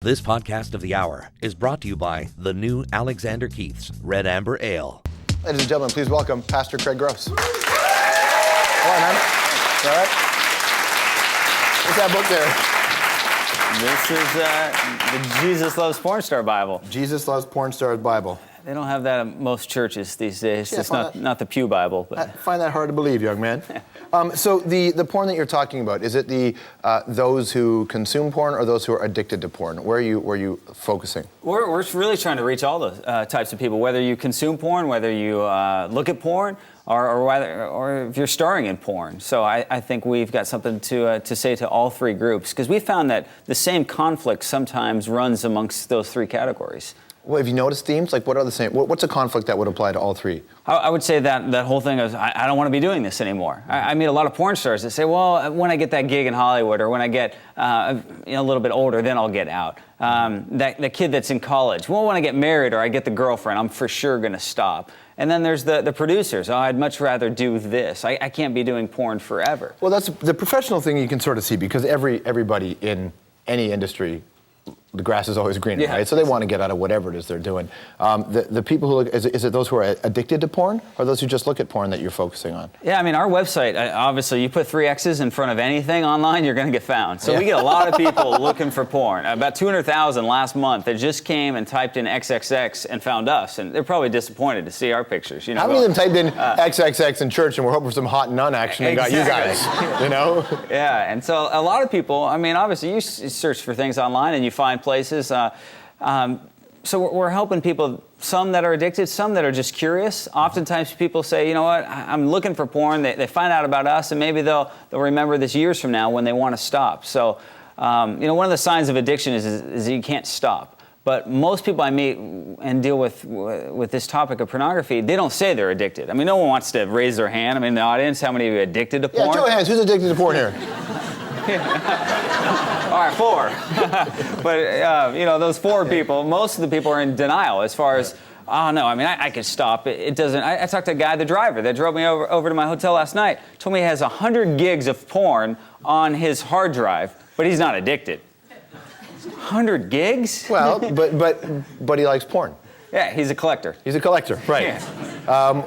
This podcast of the hour is brought to you by the new Alexander Keith's Red Amber Ale. Ladies and gentlemen, please welcome Pastor Craig Gross. Hello, man. All right. What's that book there? This is the Jesus Loves Porn Star Bible. Jesus Loves Porn Stars Bible. They don't have that at most churches these days. Yeah, it's not the Pew Bible. But. I find that hard to believe, young man. So the porn that you're talking about, is it those who consume porn or those who are addicted to porn? Where are you focusing? We're really trying to reach all those types of people, whether you consume porn, whether you look at porn, or if you're starring in porn. So I think we've got something to say to all three groups, because we found that the same conflict sometimes runs amongst those three categories. Well, have you noticed themes? Like, what are the same? What's a conflict that would apply to all thrri? I would say that whole thing is, I don't want to be doing this anymore. I meet a lot of porn stars that say, well, when I get that gig in Hollywood, or when I get a little bit older, then I'll get out. That kid that's in college, well, when I get married or I get the girlfriend, I'm for sure going to stop. And then there's the producers. Oh, I'd much rather do this. I can't be doing porn forever. Well, that's the professional thing you can sort of see, because everybody in any industry, the grass is always greener, yeah, right? So they want to get out of whatever it is they're doing. The people who look, is it those who are addicted to porn, or those who just look at porn that you're focusing on? Yeah, I mean, our website, obviously, you put 3 X's in front of anything online, you're going to get found. So we get a lot of people looking for porn. About 200,000 last month that just came and typed in XXX and found us, and they're probably disappointed to see our pictures. You know, how many of them typed in XXX in church and we're hoping for some hot nun action and got you guys, you know? Yeah, and so a lot of people, I mean, obviously, you search for things online and you find places. So we're helping people, some that are addicted, some that are just curious. Oftentimes people say, you know what, I'm looking for porn. They find out about us, and maybe they'll remember this years from now when they want to stop. So, one of the signs of addiction is you can't stop. But most people I meet and deal with this topic of pornography, they don't say they're addicted. I mean, no one wants to raise their hand. I mean, in the audience, how many of you are addicted to porn? Yeah, show of hands. Who's addicted to porn here? All right, 4. But, those 4 people, most of the people are in denial as far as, oh, no, I mean, I could stop. It doesn't. I talked to a guy, the driver, that drove me over to my hotel last night, told me he has 100 gigs of porn on his hard drive, but he's not addicted. 100 gigs? Well, but he likes porn. Yeah, he's a collector. He's a collector, right. Yeah.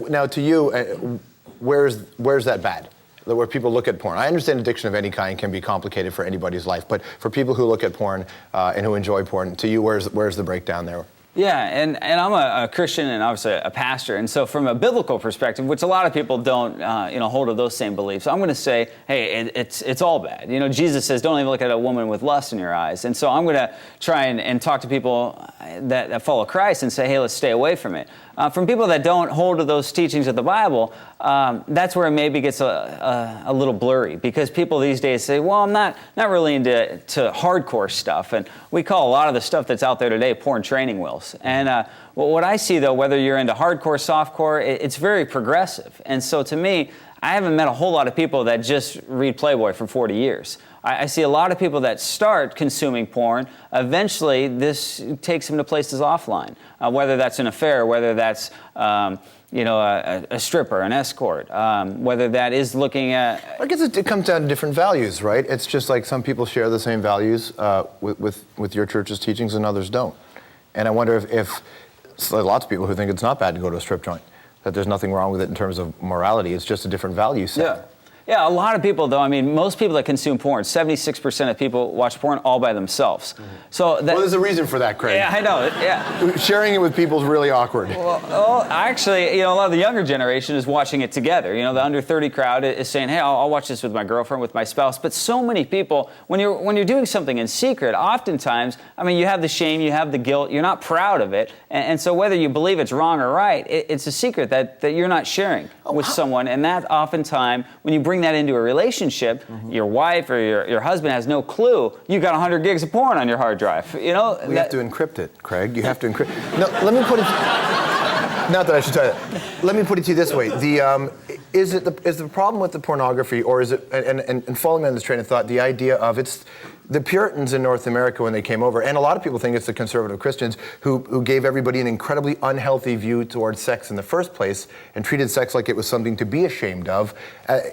Now, to you, where's that bad? Where people look at porn. I understand addiction of any kind can be complicated for anybody's life, but for people who look at porn and who enjoy porn, to you, where's the breakdown there? Yeah, and I'm a Christian and obviously a pastor, and so from a biblical perspective, which a lot of people don't, hold to those same beliefs, I'm going to say, hey, it's all bad. You know, Jesus says, don't even look at a woman with lust in your eyes, and so I'm going to try and talk to people that follow Christ and say, hey, let's stay away from it. From people that don't hold to those teachings of the Bible, that's where it maybe gets a little blurry, because people these days say, well, I'm not really into hardcore stuff, and we call a lot of the stuff that's out there today porn training wheels. And what I see, though, whether you're into hardcore, softcore, it's very progressive. And so to me, I haven't met a whole lot of people that just read Playboy for 40 years. I see a lot of people that start consuming porn. Eventually, this takes them to places offline, whether that's an affair, whether that's a stripper, an escort, whether that is looking at... I guess it comes down to different values, right? It's just like some people share the same values with your church's teachings and others don't. And I wonder if lots of people who think it's not bad to go to a strip joint, that there's nothing wrong with it in terms of morality. It's just a different value set. Yeah, a lot of people, though, I mean, most people that consume porn, 76% of people watch porn all by themselves. Mm-hmm. So there's a reason for that, Craig. Yeah, I know. Yeah. Sharing it with people is really awkward. Well, actually, a lot of the younger generation is watching it together. The under 30 crowd is saying, hey, I'll watch this with my girlfriend, with my spouse. But so many people, when you're doing something in secret, oftentimes, I mean, you have the shame, you have the guilt, you're not proud of it. And so whether you believe it's wrong or right, it's a secret that you're not sharing with someone. And that oftentimes, when you bring that into a relationship, your wife or your husband has no clue you got 100 gigs of porn on your hard drive. We have to encrypt it, Craig. You have to encrypt. No, let me put it. Not that I should tell you that. Let me put it to you this way: is the problem with the pornography, or is it? And following on this train of thought, the idea of it's the Puritans in North America when they came over, and a lot of people think it's the conservative Christians who gave everybody an incredibly unhealthy view towards sex in the first place and treated sex like it was something to be ashamed of,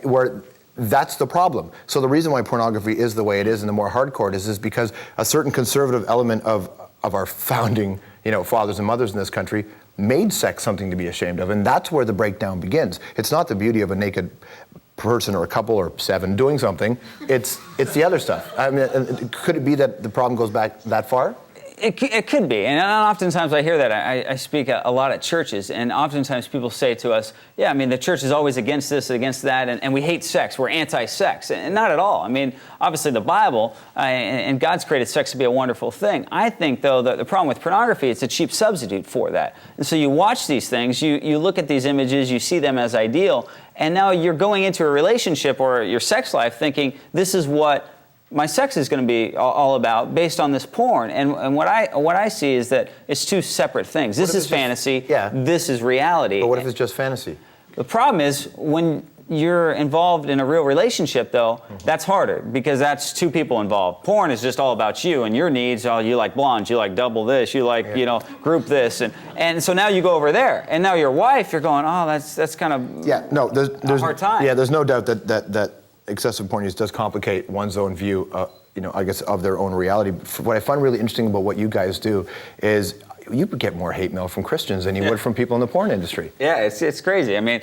where That's the problem. So the reason why pornography is the way it is and the more hardcore it is because a certain conservative element of our founding, fathers and mothers in this country made sex something to be ashamed of, and that's where the breakdown begins. It's not the beauty of a naked person or a couple or 7 doing something. It's the other stuff. I mean, could it be that the problem goes back that far? It could be, and oftentimes I hear that. I speak a lot at churches, and oftentimes people say to us, yeah, I mean, the church is always against this, against that, and we hate sex, we're anti-sex, and not at all. I mean, obviously the Bible and God's created sex to be a wonderful thing. I think, though, that the problem with pornography, it's a cheap substitute for that. And so you watch these things, you look at these images, you see them as ideal, and now you're going into a relationship or your sex life thinking, this is what my sex is going to be all about based on this porn. And what I see is that it's 2 separate things. This is fantasy. This is reality. But what if it's just fantasy? The problem is when you're involved in a real relationship, though, that's harder because that's 2 people involved. Porn is just all about you and your needs. Oh, you like blondes, you like double this, you like, group this. And so now you go over there. And now your wife, you're going, oh, that's kind of a hard time. Yeah, there's no doubt that excessive porn use does complicate one's own view, I guess, of their own reality. What I find really interesting about what you guys do is you get more hate mail from Christians than you would from people in the porn industry. Yeah, it's crazy. I mean,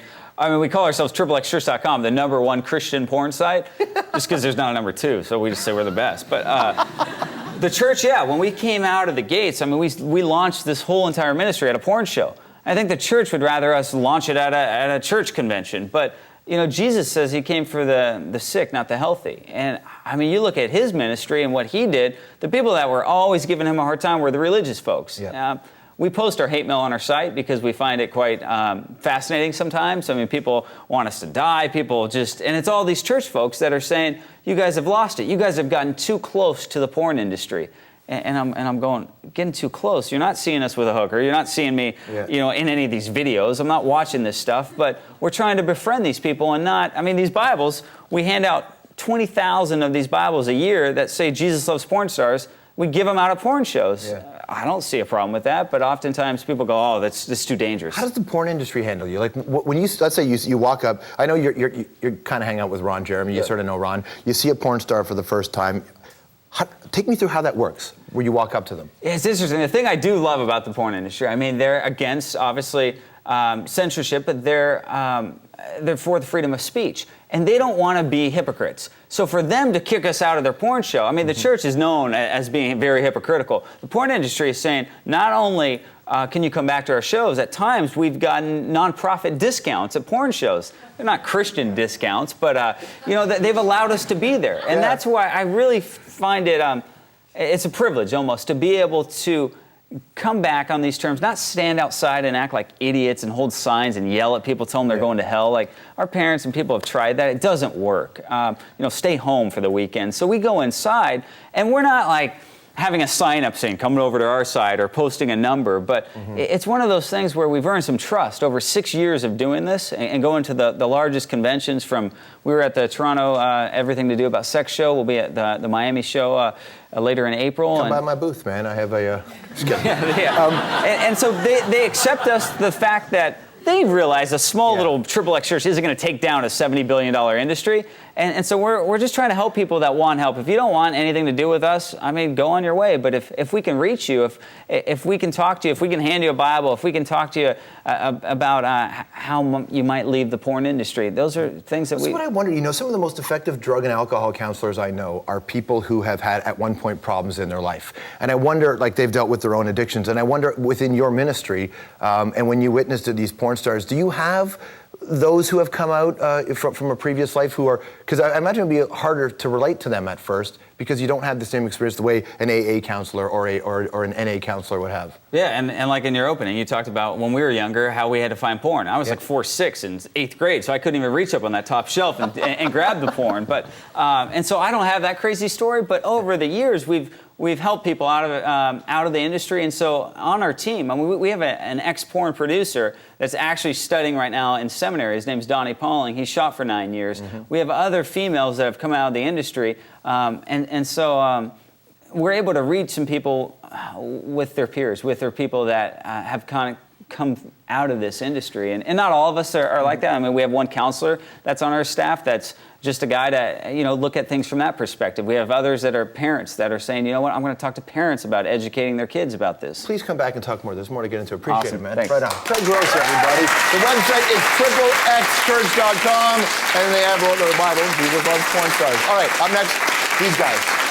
we call ourselves XXXchurch.com, the #1 Christian porn site, just because there's not a #2, so we just say we're the best. But the church, when we came out of the gates, I mean, we launched this whole entire ministry at a porn show. I think the church would rather us launch it at a church convention, but Jesus says he came for the sick, not the healthy. And I mean, you look at his ministry and what he did, the people that were always giving him a hard time were the religious folks. Yeah. We post our hate mail on our site because we find it quite fascinating sometimes. I mean, people want us to die. And it's all these church folks that are saying, you guys have lost it. You guys have gotten too close to the porn industry. And I'm going, getting too close. You're not seeing us with a hooker. You're not seeing me, in any of these videos. I'm not watching this stuff. But we're trying to befriend these people these Bibles, we hand out 20,000 of these Bibles a year that say Jesus loves porn stars. We give them out at porn shows. Yeah. I don't see a problem with that, but oftentimes people go, oh, that's too dangerous. How does the porn industry handle you? Like when let's say you walk up, I know you're kind of hanging out with Ron Jeremy, you sort of know Ron. You see a porn star for the first time. Take me through how that works, where you walk up to them. It's interesting. The thing I do love about the porn industry, I mean, they're against, obviously, censorship, but they're for the freedom of speech. And they don't want to be hypocrites. So for them to kick us out of their porn show, I mean, the church is known as being very hypocritical. The porn industry is saying, not only can you come back to our shows, at times we've gotten nonprofit discounts at porn shows. They're not Christian discounts, but they've allowed us to be there. And that's why I really find it, it's a privilege almost to be able to come back on these terms, not stand outside and act like idiots and hold signs and yell at people, tell them they're going to hell. Like our parents and people have tried that. It doesn't work. Stay home for the weekend. So we go inside and we're not like having a sign up saying, come over to our side or posting a number. But it's one of those things where we've earned some trust over 6 years of doing this and going to the largest conventions we were at the Toronto Everything to Do About Sex show. We'll be at the Miami show later in April. Come by my booth, man. I have a... and so they accept us, the fact that they realize a small little XXX church isn't going to take down a $70 billion industry. And so we're just trying to help people that want help. If you don't want anything to do with us, I mean, go on your way. But if we can reach you, if we can talk to you, if we can hand you a Bible, if we can talk to you about how you might leave the porn industry, those are things that That's what I wonder. Some of the most effective drug and alcohol counselors I know are people who have had at one point problems in their life. And I wonder, like they've dealt with their own addictions. And I wonder within your ministry, and when you witness to these porn stars, do you have those who have come out from a previous life who are, because I imagine it would be harder to relate to them at first because you don't have the same experience the way an AA counselor or an NA counselor would have. Yeah, and like in your opening, you talked about when we were younger, how we had to find porn. I was like 4, 6 in 8th grade, so I couldn't even reach up on that top shelf and grab the porn. But and so I don't have that crazy story, but over the years, we've helped people out of the industry. And so on our team, I mean, we have an ex-porn producer that's actually studying right now in seminary. His name's Donnie Pauling. He shot for 9 years. We have other females that have come out of the industry. And so we're able to reach some people with their peers, with their people that have kind of come out of this industry. And not all of us are like that. I mean, we have one counselor that's on our staff that's just a guy to, look at things from that perspective. We have others that are parents that are saying, you know what, I'm going to talk to parents about educating their kids about this. Please come back and talk more. There's more to get into. Appreciate Awesome. it, man. Thanks. Right on. Craig Gross, everybody. The website is XXXchurch.com, and they have all the Bible. Jesus loves porn stars. All right, up next, these guys.